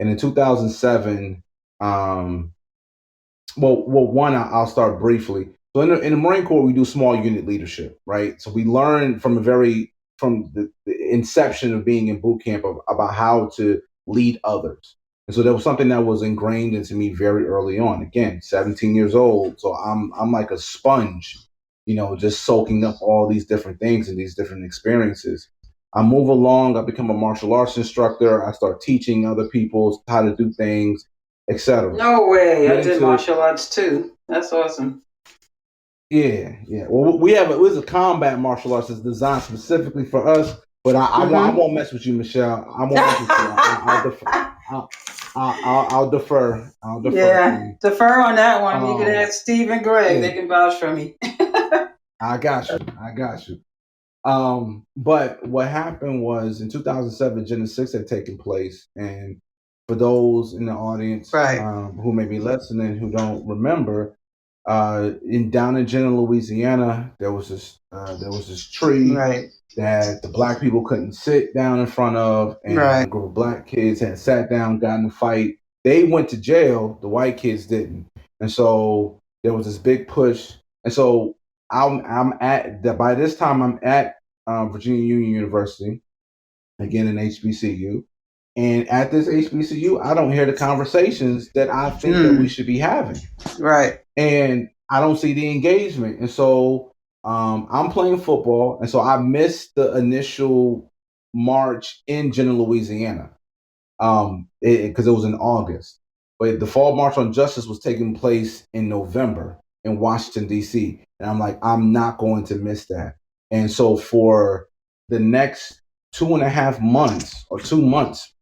and in 2007, one, I'll start briefly. So in the Marine Corps, we do small unit leadership, right? So we learn from the inception of being in boot camp about how to lead others. And so that was something that was ingrained into me very early on. Again, 17 years old, so I'm like a sponge, just soaking up all these different things and these different experiences. I move along. I become a martial arts instructor. I start teaching other people how to do things, etc. No way. I did martial arts too. That's awesome. Yeah. Well, it was a combat martial arts that's designed specifically for us. But I won't mess with you, Michelle. I won't mess with you. I'll defer. Yeah, defer on that one. You can ask Steve and Greg. Yeah. They can vouch for me. I got you. But what happened was in 2007, Gen 6 had taken place, and for those in the audience who may be listening who don't remember, down in Jenna, Louisiana, there was this tree that the black people couldn't sit down in front of, and a group of black kids had sat down, got in a fight. They went to jail. The white kids didn't, and so there was this big push. And so by this time I'm at Virginia Union University, again in HBCU. And at this HBCU, I don't hear the conversations that I think that we should be having. Right. And I don't see the engagement. And so I'm playing football. And so I missed the initial march in Jenna, Louisiana, because it was in August. But the Fall March on Justice was taking place in November in Washington, D.C. And I'm like, I'm not going to miss that. And so for the next 2.5 months or 2 months,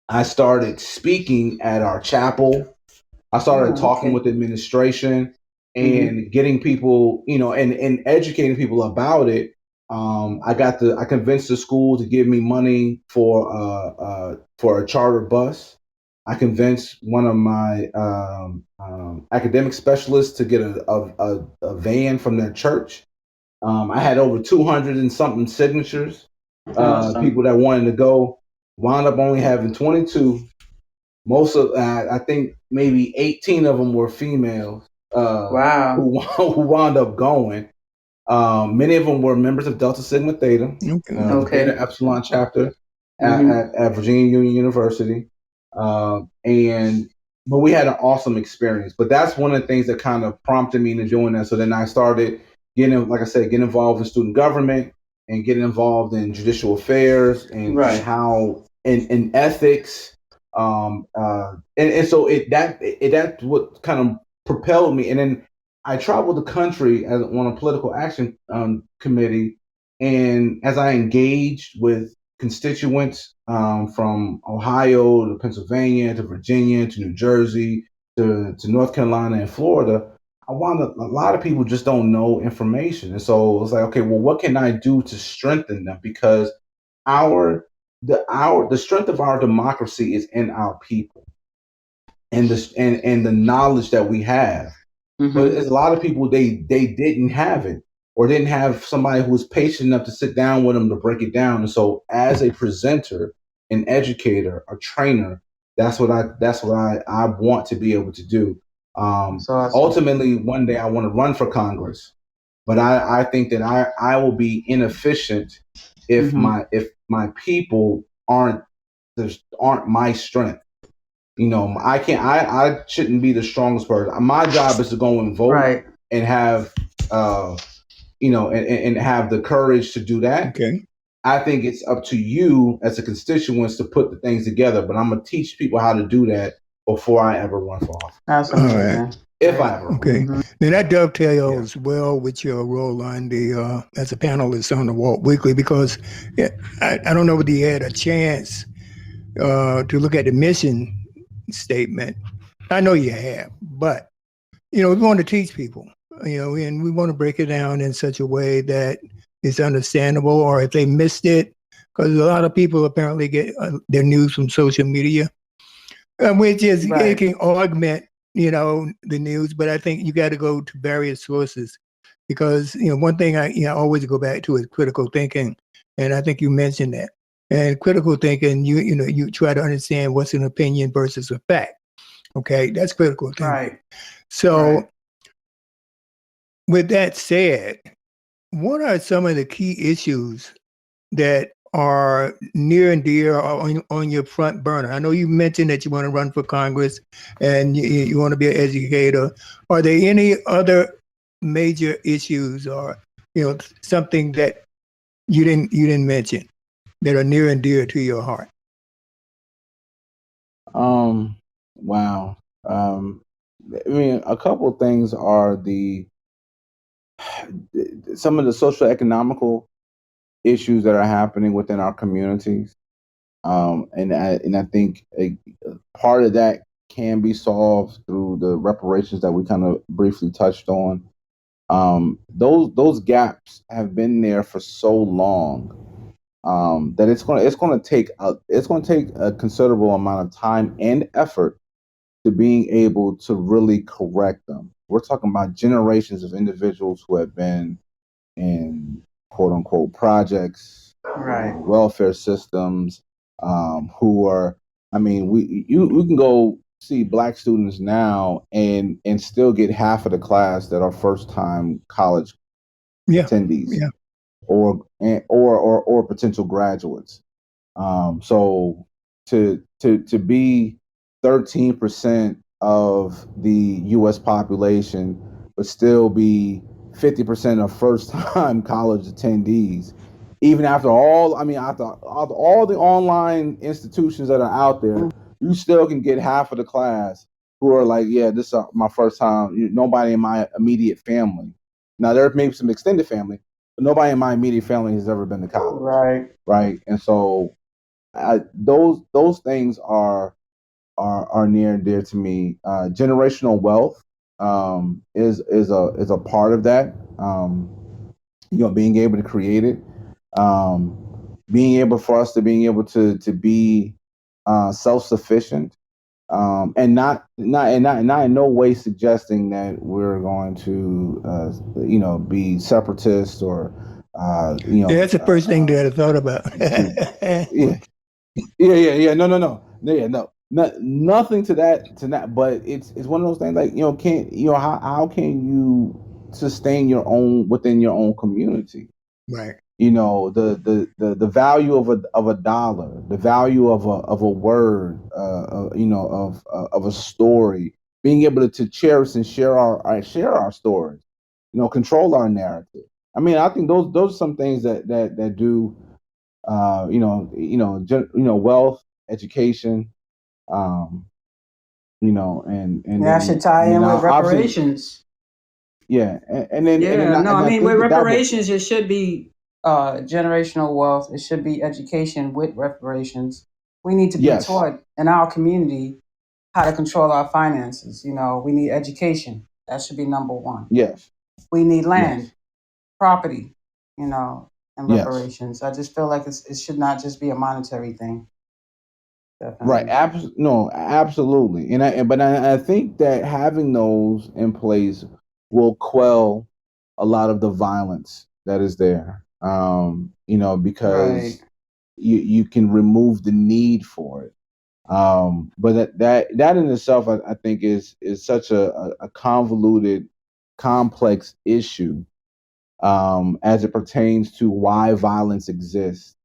I started speaking at our chapel. I started talking with administration and getting people, and educating people about it. I convinced the school to give me money for a charter bus. I convinced one of my academic specialists to get a van from their church. I had over 200 and something signatures, people that wanted to go. Wound up only having 22. Most of, I think maybe 18 of them were females. Who wound up going. Many of them were members of Delta Sigma Theta, the Theta Epsilon chapter at Virginia Union University. But we had an awesome experience. But that's one of the things that kind of prompted me into doing that. So then I started getting involved in student government and getting involved in judicial affairs and how and ethics. And so that's what kind of propelled me. And then I traveled the country on a political action committee, and as I engaged with constituents from Ohio to Pennsylvania to Virginia to New Jersey to North Carolina and Florida, a lot of people just don't know information. And so it was like, okay, well, what can I do to strengthen them? Because the strength of our democracy is in our people and the knowledge that we have. But there's a lot of people, they didn't have it, or didn't have somebody who was patient enough to sit down with them to break it down. And so as a presenter, an educator, a trainer, that's what I want to be able to do. Awesome. Ultimately, one day I want to run for Congress, but I think that I will be inefficient if my people aren't my strength. I shouldn't be the strongest person. My job is to go and vote and have and have the courage to do that. Okay. I think it's up to you as a constituents to put the things together, but I'm gonna teach people how to do that before I ever run for office. Absolutely. All right. If I ever. Okay. Now that dovetails well with your role on as a panelist on the Walt Weekly, because I don't know whether you had a chance to look at the mission statement. I know you have, but we want to teach people, and we want to break it down in such a way that is understandable, or if they missed it, because a lot of people apparently get their news from social media, which is it can augment, the news. But I think you got to go to various sources because one thing I always go back to is critical thinking, and I think you mentioned that. And critical thinking, you try to understand what's an opinion versus a fact. Okay, that's critical thinking. Right. So, with that said, what are some of the key issues that are near and dear or on your front burner? I know you mentioned that you want to run for Congress and you want to be an educator. Are there any other major issues or something that you didn't mention that are near and dear to your heart? Wow. I mean, a couple of things are some of the social economical issues that are happening within our communities. And I think a part of that can be solved through the reparations that we kind of briefly touched on. Those gaps have been there for so long that it's going to take a considerable amount of time and effort to being able to really correct them. We're talking about generations of individuals who have been in quote unquote projects, welfare systems, who are, I mean, we can go see Black students now and still get half of the class that are first time college attendees, or potential graduates. So to be 13% of the U.S. population, but still be 50% of first-time college attendees, even after after all the online institutions that are out there, you still can get half of the class who are like, yeah, this is my first time. Nobody in my immediate family. Now there may be some extended family, but nobody in my immediate family has ever been to college. Right. And so those things are near and dear to me. Generational wealth is a part of that. Being able to create it, being able to be self-sufficient, and not in no way suggesting that we're going to be separatists or that's the first thing that I thought about. No, nothing to that. But it's one of those things like how can you sustain your own within your own community? Right. The value of a dollar, the value of a word, of a story, being able to cherish and share our stories, control our narrative. I mean, I think those are some things that do, wealth, education, and that should tie in with reparations. Yeah, and then with reparations, it should be generational wealth. It should be education with reparations. We need to be taught in our community how to control our finances. We need education. That should be number one. Yes. We need land, property, and reparations. I just feel like it should not just be a monetary thing. Definitely. Right. Absolutely. But I think that having those in place will quell a lot of the violence that is there. Because you can remove the need for it. But that in itself, I think is such a convoluted, complex issue, as it pertains to why violence exists.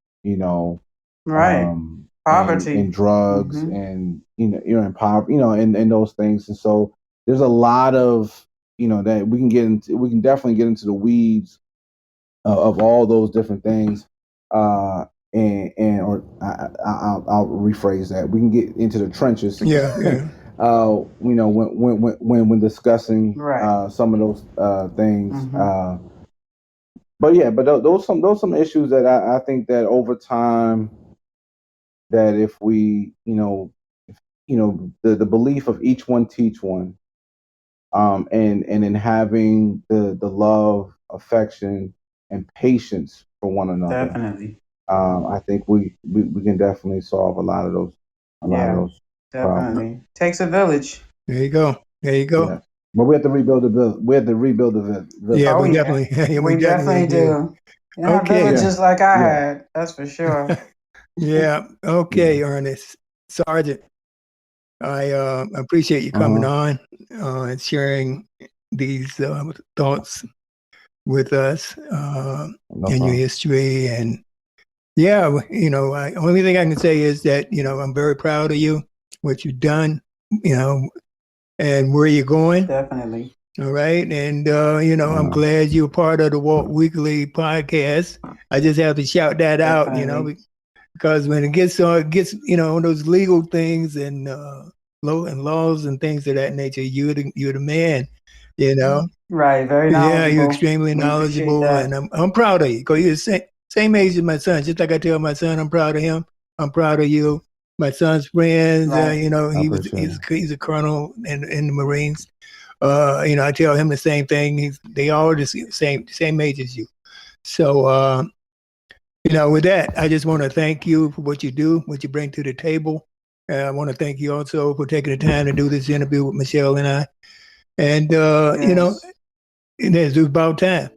Poverty and drugs, and you're in poverty, and those things. And so there's a lot of that we can definitely get into the weeds of all those different things. I'll rephrase that. We can get into the trenches. When discussing some of those things. But those some issues that I think that over time that if we, the belief of each one teach one, and in having the love, affection, and patience for one another, Definitely. I think we can definitely solve a lot of those problems. Definitely. Takes a village. There you go. There you go. Yeah. But we have to rebuild the village. We have to rebuild the village. Yeah, Oh, we yeah. definitely, yeah, We definitely do. You have Okay. villages like I Yeah. had, that's for sure. Yeah. Okay, Ernest. Sergeant, I appreciate you coming on and sharing these thoughts with us No and your problem. history. And yeah, only thing I can say is that, I'm very proud of you, what you've done, and where you're going. Definitely. All right. And, I'm glad you're part of the Walt Weekly podcast. I just have to shout that out, Definitely. because when it gets those legal things and laws and things of that nature, you're the man, Right. Very Yeah, you're knowledgeable. extremely We appreciate knowledgeable, that. and I'm proud of you because you're the same age as my son. Just like I tell my son, I'm proud of him. I'm proud of you. My son's friends, Right. he's a colonel in the Marines. I tell him the same thing. They all the same age as you. So, with that, I just want to thank you for what you do, what you bring to the table. I want to thank you also for taking the time to do this interview with Michelle and I. And, Yes. it's about time.